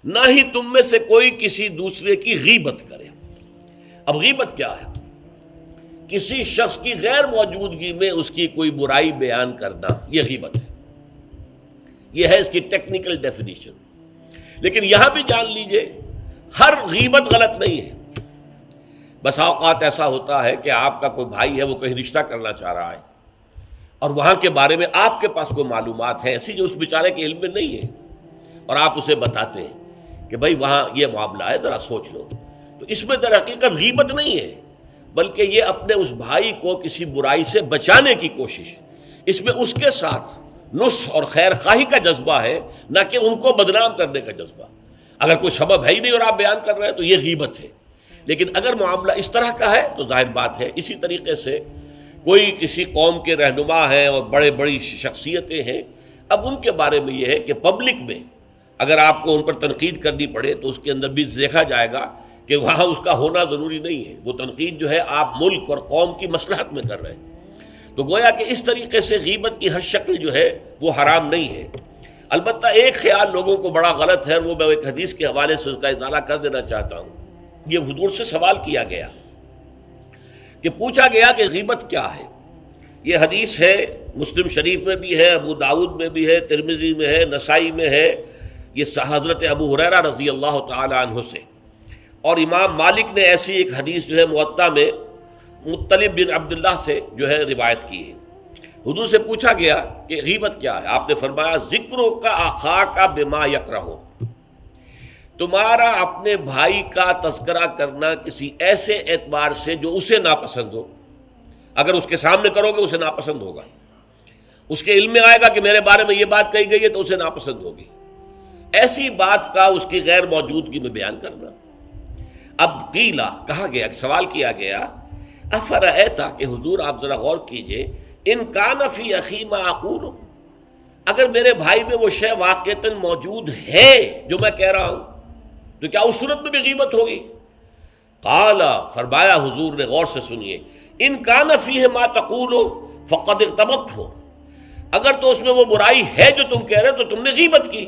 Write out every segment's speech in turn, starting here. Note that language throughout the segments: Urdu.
نہ ہی تم میں سے کوئی کسی دوسرے کی غیبت کرے۔ اب غیبت کیا ہے؟ کسی شخص کی غیر موجودگی میں اس کی کوئی برائی بیان کرنا، یہ غیبت ہے۔ یہ ہے اس کی ٹیکنیکل ڈیفینیشن۔ لیکن یہاں بھی جان لیجئے ہر غیبت غلط نہیں ہے۔ بس اوقات ایسا ہوتا ہے کہ آپ کا کوئی بھائی ہے، وہ کہیں رشتہ کرنا چاہ رہا ہے اور وہاں کے بارے میں آپ کے پاس کوئی معلومات ہیں ایسی جو اس بیچارے کے علم میں نہیں ہے، اور آپ اسے بتاتے ہیں کہ بھائی وہاں یہ معاملہ ہے، ذرا سوچ لو، تو اس میں در حقیقت غیبت نہیں ہے، بلکہ یہ اپنے اس بھائی کو کسی برائی سے بچانے کی کوشش، اس میں اس کے ساتھ نصح اور خیر خواہی کا جذبہ ہے، نہ کہ ان کو بدنام کرنے کا جذبہ۔ اگر کوئی سبب ہے ہی نہیں اور آپ بیان کر رہے ہیں تو یہ غیبت ہے۔ لیکن اگر معاملہ اس طرح کا ہے تو ظاہر بات ہے اسی طریقے سے کوئی کسی قوم کے رہنما ہیں اور بڑی شخصیتیں ہیں، اب ان کے بارے میں یہ ہے کہ پبلک میں اگر آپ کو ان پر تنقید کرنی پڑے تو اس کے اندر بھی دیکھا جائے گا کہ وہاں اس کا ہونا ضروری نہیں ہے، وہ تنقید جو ہے آپ ملک اور قوم کی مصلحت میں کر رہے ہیں۔ تو گویا کہ اس طریقے سے غیبت کی ہر شکل جو ہے وہ حرام نہیں ہے۔ البتہ ایک خیال لوگوں کو بڑا غلط ہے، وہ میں ایک حدیث کے حوالے سے اس کا ازالہ کر دینا چاہتا ہوں۔ یہ حضور سے سوال کیا گیا کہ پوچھا گیا کہ غیبت کیا ہے۔ یہ حدیث ہے، مسلم شریف میں بھی ہے، ابو داؤد میں بھی ہے، ترمذی میں ہے، نسائی میں ہے، یہ حضرت ابو ہریرہ رضی اللہ تعالی عنہ سے، اور امام مالک نے ایسی ایک حدیث جو ہے موطا میں مطلب بن عبداللہ سے جو ہے روایت کی ہے۔ حضور سے پوچھا گیا کہ غیبت کیا ہے، آپ نے فرمایا ذکرو کا اخاک بما یکرہ، تمہارا اپنے بھائی کا تذکرہ کرنا کسی ایسے اعتبار سے جو اسے ناپسند ہو۔ اگر اس کے سامنے کرو گے اسے ناپسند ہوگا، اس کے علم میں آئے گا کہ میرے بارے میں یہ بات کہی گئی ہے تو اسے ناپسند ہوگی، ایسی بات کا اس کی غیر موجودگی میں بیان کرنا۔ اب قیلا کہا گیا، سوال کیا گیا، افرأیتا کہ حضور آپ ذرا غور کیجئے، ان کان فی اخی ما اقول، اگر میرے بھائی میں وہ شے واقعتاً موجود ہے جو میں کہہ رہا ہوں تو کیا اس صورت میں بھی غیبت ہوگی؟ قال، فرمایا حضور نے، غور سے سنیے، ان کان فیہ ما تقول فقد اغتبت ہو، اگر تو اس میں وہ برائی ہے جو تم کہہ رہے تو تم نے غیبت کی،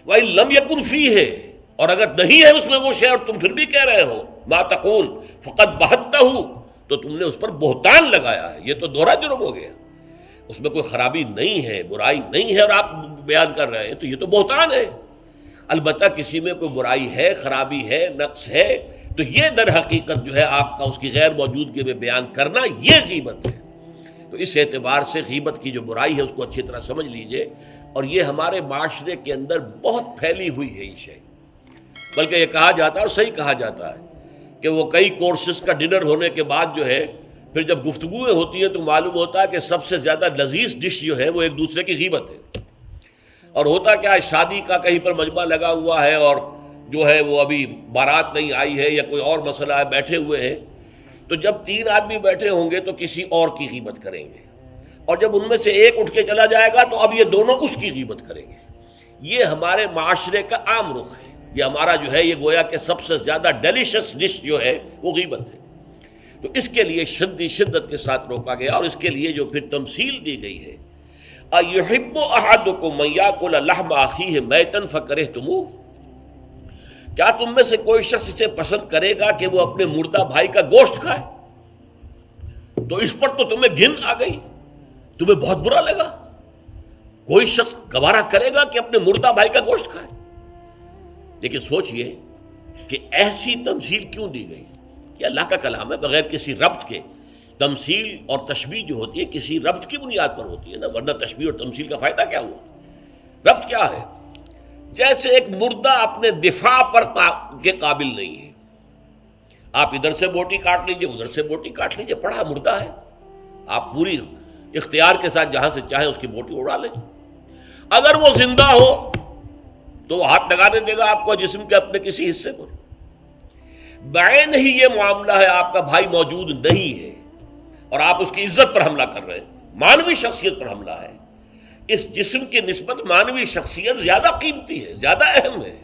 وَإِن لَمْ يَكُنْ فِيهِ، اور اگر نہیں ہے اس میں وہ شے اور تم پھر بھی کہہ رہے ہو ما تقول فقد بہتہ، تو تم نے اس پر بہتان لگایا ہے، یہ تو دوہرا جرم ہو گیا۔ اس میں کوئی خرابی نہیں ہے، برائی نہیں ہے اور آپ بیان کر رہے ہیں تو یہ تو بہتان ہے۔ البتہ کسی میں کوئی برائی ہے، خرابی ہے، نقص ہے تو یہ در حقیقت جو ہے آپ کا اس کی غیر موجودگی میں بیان کرنا یہ غیبت ہے۔ تو اس اعتبار سے غیبت کی جو برائی ہے اس کو اچھی طرح سمجھ لیجئے، اور یہ ہمارے معاشرے کے اندر بہت پھیلی ہوئی ہے یہ شے، بلکہ یہ کہا جاتا ہے اور صحیح کہا جاتا ہے کہ وہ کئی کورسز کا ڈنر ہونے کے بعد جو ہے پھر جب گفتگویں ہوتی ہیں تو معلوم ہوتا ہے کہ سب سے زیادہ لذیذ ڈش جو ہے وہ ایک دوسرے کی غیبت ہے۔ اور ہوتا کیا ہے، شادی کا کہیں پر مجمع لگا ہوا ہے اور جو ہے وہ ابھی بارات نہیں آئی ہے یا کوئی اور مسئلہ ہے، بیٹھے ہوئے ہیں، تو جب 3 آدمی بیٹھے ہوں گے تو کسی اور کی غیبت کریں گے، اور جب ان میں سے ایک اٹھ کے چلا جائے گا تو اب یہ دونوں اس کی غیبت کریں گے۔ یہ ہمارے معاشرے کا عام رخ ہے، یہ ہمارا جو ہے یہ گویا کہ سب سے زیادہ ڈیلیشس ڈش جو ہے وہ غیبت ہے۔ تو اس کے لیے شدت کے ساتھ روکا گیا، اور اس کے لیے جو پھر تمثیل دی گئی ہے، اَيُحِبُّ أَحَدُكُم أَن يَأْكُلَ لَحْمَ أَخِيهِ مَيْتًا فَكَرِهْتُمُوهُ، کیا تم میں سے کوئی شخص اسے پسند کرے گا کہ وہ اپنے مردہ بھائی کا گوشت کھائے؟ تو اس پر تو تمہیں گھن آ گئی، تمہیں بہت برا لگا۔ کوئی شخص گوارا کرے گا کہ اپنے مردہ بھائی کا گوشت کھائے؟ لیکن سوچئے کہ ایسی تمثیل کیوں دی گئی؟ یہ اللہ کا کلام ہے، بغیر کسی ربط کے تمثیل اور تشبیہ جو ہوتی ہے کسی ربط کی بنیاد پر ہوتی ہے نا، ورنہ تشبیہ اور تمثیل کا فائدہ کیا ہوا؟ ربط کیا ہے؟ جیسے ایک مردہ اپنے دفاع پر کے قابل نہیں ہے، آپ ادھر سے بوٹی کاٹ لیجئے، ادھر سے بوٹی کاٹ لیجئے، پڑا مردہ ہے، آپ پوری اختیار کے ساتھ جہاں سے چاہیں اس کی بوٹی اڑا لیں۔ اگر وہ زندہ ہو تو وہ ہاتھ لگانے دے گا آپ کو جسم کے اپنے کسی حصے پر۔ بعین ہی یہ معاملہ ہے، آپ کا بھائی موجود نہیں ہے اور آپ اس کی عزت پر حملہ کر رہے ہیں، مانوی شخصیت پر حملہ ہے۔ اس جسم کی نسبت مانوی شخصیت زیادہ قیمتی ہے، زیادہ اہم ہے۔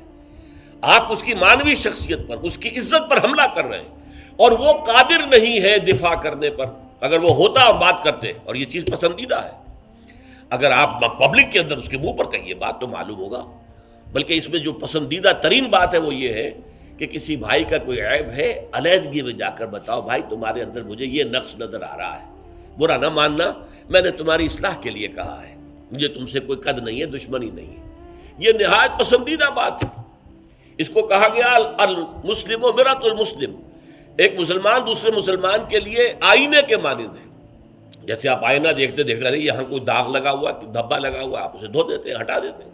آپ اس کی مانوی شخصیت پر، اس کی عزت پر حملہ کر رہے ہیں، اور وہ قادر نہیں ہے دفاع کرنے پر۔ اگر وہ ہوتا اور بات کرتے، اور یہ چیز پسندیدہ ہے، اگر آپ پبلک کے اندر اس کے منہ پر کہیے بات تو معلوم ہوگا بلکہ اس میں جو پسندیدہ ترین بات ہے وہ یہ ہے کہ کسی بھائی کا کوئی عیب ہے، علیحدگی میں جا کر بتاؤ، بھائی تمہارے اندر مجھے یہ نقص نظر آ رہا ہے، برا نہ ماننا، میں نے تمہاری اصلاح کے لیے کہا ہے، مجھے تم سے کوئی قد نہیں ہے، دشمنی نہیں ہے۔ یہ نہایت پسندیدہ بات ہے۔ اس کو کہا گیا المسلم مرآۃ المسلم، ایک مسلمان دوسرے مسلمان کے لیے آئینے کے مانند ہے۔ جیسے آپ آئینہ دیکھتے دیکھتے رہے یہاں کوئی داغ لگا ہوا، دھبا لگا ہوا، آپ اسے دھو دیتے ہیں، ہٹا دیتے ہیں۔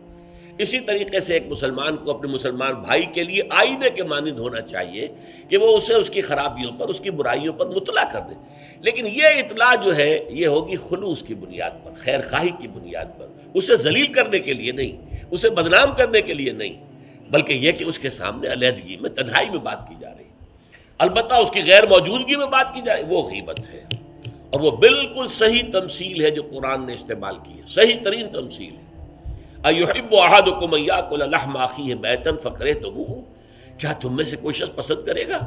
اسی طریقے سے ایک مسلمان کو اپنے مسلمان بھائی کے لیے آئینے کے مانند ہونا چاہیے کہ وہ اسے اس کی خرابیوں پر، اس کی برائیوں پر مطلع کر دے۔ لیکن یہ اطلاع جو ہے یہ ہوگی خلوص کی بنیاد پر، خیر خواہی کی بنیاد پر، اسے ذلیل کرنے کے لیے نہیں، اسے بدنام کرنے کے لیے نہیں، بلکہ یہ کہ اس کے سامنے علیحدگی میں، تنہائی میں بات کی جا رہی۔ البتہ اس کی غیر موجودگی میں بات کی جائے وہ غیبت ہے، اور وہ بالکل صحیح تمثیل ہے جو قرآن نے استعمال کی ہے، صحیح ترین تمثیل ہے۔ اَيُحِبُّ أَحَدُكُمْ أَن يَأْكُلَ لَحْمَ أَخِيهِ مَيْتًا فَكَرِهْتُمُوهُ، کیا تم میں سے کوئی شخص پسند کرے گا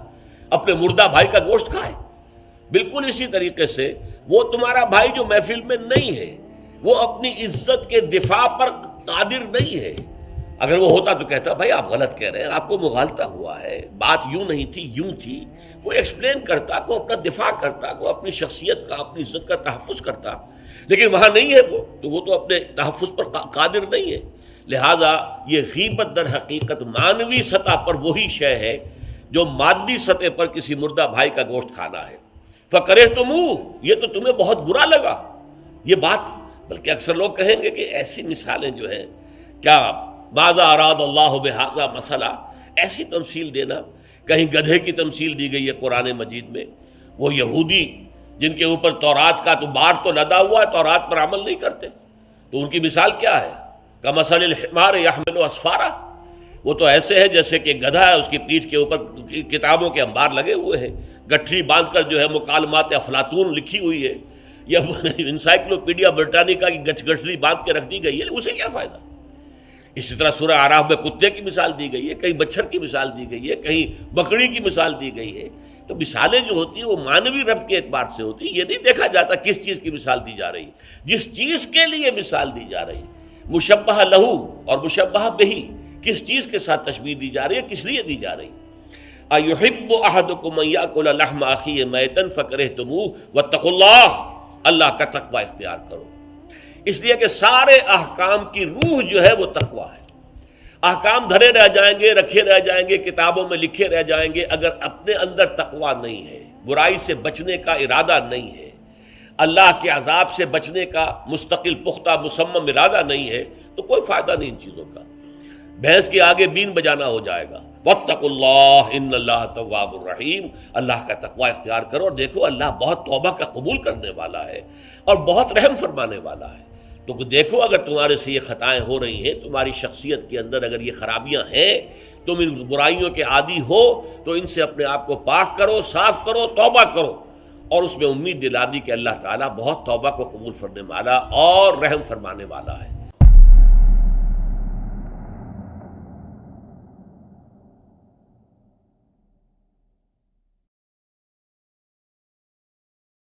اپنے مردہ بھائی کا گوشت کھائے؟ بالکل اسی طریقے سے وہ تمہارا بھائی جو محفل میں نہیں ہے، وہ اپنی عزت کے دفاع پر قادر نہیں ہے۔ اگر وہ ہوتا تو کہتا بھائی آپ غلط کہہ رہے ہیں، آپ کو مغالطہ ہوا ہے، بات یوں نہیں تھی، یوں تھی، کوئی ایکسپلین کرتا، کوئی اپنا دفاع کرتا، کوئی اپنی شخصیت کا، اپنی عزت کا تحفظ کرتا، لیکن وہاں نہیں ہے وہ تو اپنے تحفظ پر قادر نہیں ہے۔ لہذا یہ غیبت در حقیقت معنوی سطح پر وہی شے ہے جو مادی سطح پر کسی مردہ بھائی کا گوشت کھانا ہے۔ فَكَرِهْتُمُوهُ، یہ تو تمہیں بہت برا لگا یہ بات۔ بلکہ اکثر لوگ کہیں گے کہ ایسی مثالیں جو ہیں، کیا ماذا اراد اللہ بہذا مسئلہ، ایسی تمثیل دینا، کہیں گدھے کی تمثیل دی گئی ہے قرآن مجید میں، وہ یہودی جن کے اوپر تورات کا تو بار تو لدا ہوا ہے، تورات پر عمل نہیں کرتے، تو ان کی مثال کیا ہے؟ کمثل الحمار یحمل اسفارا، وہ تو ایسے ہے جیسے کہ گدھا ہے، اس کی پیٹھ کے اوپر کتابوں کے انبار لگے ہوئے ہیں، گٹھری باندھ کر جو ہے مکالمات افلاطون لکھی ہوئی ہے، یا انسائکلوپیڈیا برٹانیکا کی گٹھری باندھ کے رکھ دی گئی ہے، اسے کیا فائدہ؟ اسی طرح سورہ اعراف میں کتے کی مثال دی گئی ہے، کہیں مچھر کی مثال دی گئی ہے، کہیں بکری کی مثال دی گئی ہے۔ تو مثالیں جو ہوتی ہیں وہ معنوی ربط کے اعتبار سے ہوتی ہیں، یہ نہیں دیکھا جاتا کس چیز کی مثال دی جا رہی ہے۔ جس چیز کے لیے مثال دی جا رہی ہے، مشبہ لہو اور مشبہ بہی، کس چیز کے ساتھ تشبیہ دی جا رہی ہے، کس لیے دی جا رہی ہے۔ اَيُحِبُّ أَحَدُكُمْ أَن يَأْكُلَ لَحْمَ أَخِيهِ مَيْتًا فَكَرِهْتُمُوهُ وَاتَّقُوا اللَّهَ، اللہ کا تقوی اختیار کرو، اس لیے کہ سارے احکام کی روح جو ہے وہ تقوی ہے۔ احکام دھرے رہ جائیں گے، رکھے رہ جائیں گے، کتابوں میں لکھے رہ جائیں گے، اگر اپنے اندر تقوی نہیں ہے، برائی سے بچنے کا ارادہ نہیں ہے، اللہ کے عذاب سے بچنے کا مستقل پختہ مصمم ارادہ نہیں ہے، تو کوئی فائدہ نہیں ان چیزوں کا۔ بھینس کے آگے بین بجانا ہو جائے گا۔ واتقوا اللہ ان اللہ تواب الرحیم، اللہ کا تقوی اختیار کرو، اور دیکھو اللہ بہت توبہ کا قبول کرنے والا ہے اور بہت رحم فرمانے والا ہے۔ تو دیکھو اگر تمہارے سے یہ خطائیں ہو رہی ہیں، تمہاری شخصیت کے اندر اگر یہ خرابیاں ہیں، تم ان برائیوں کے عادی ہو، تو ان سے اپنے آپ کو پاک کرو، صاف کرو، توبہ کرو، اور اس میں امید دلا دی کہ اللہ تعالیٰ بہت توبہ کو قبول فرمانے والا اور رحم فرمانے والا ہے۔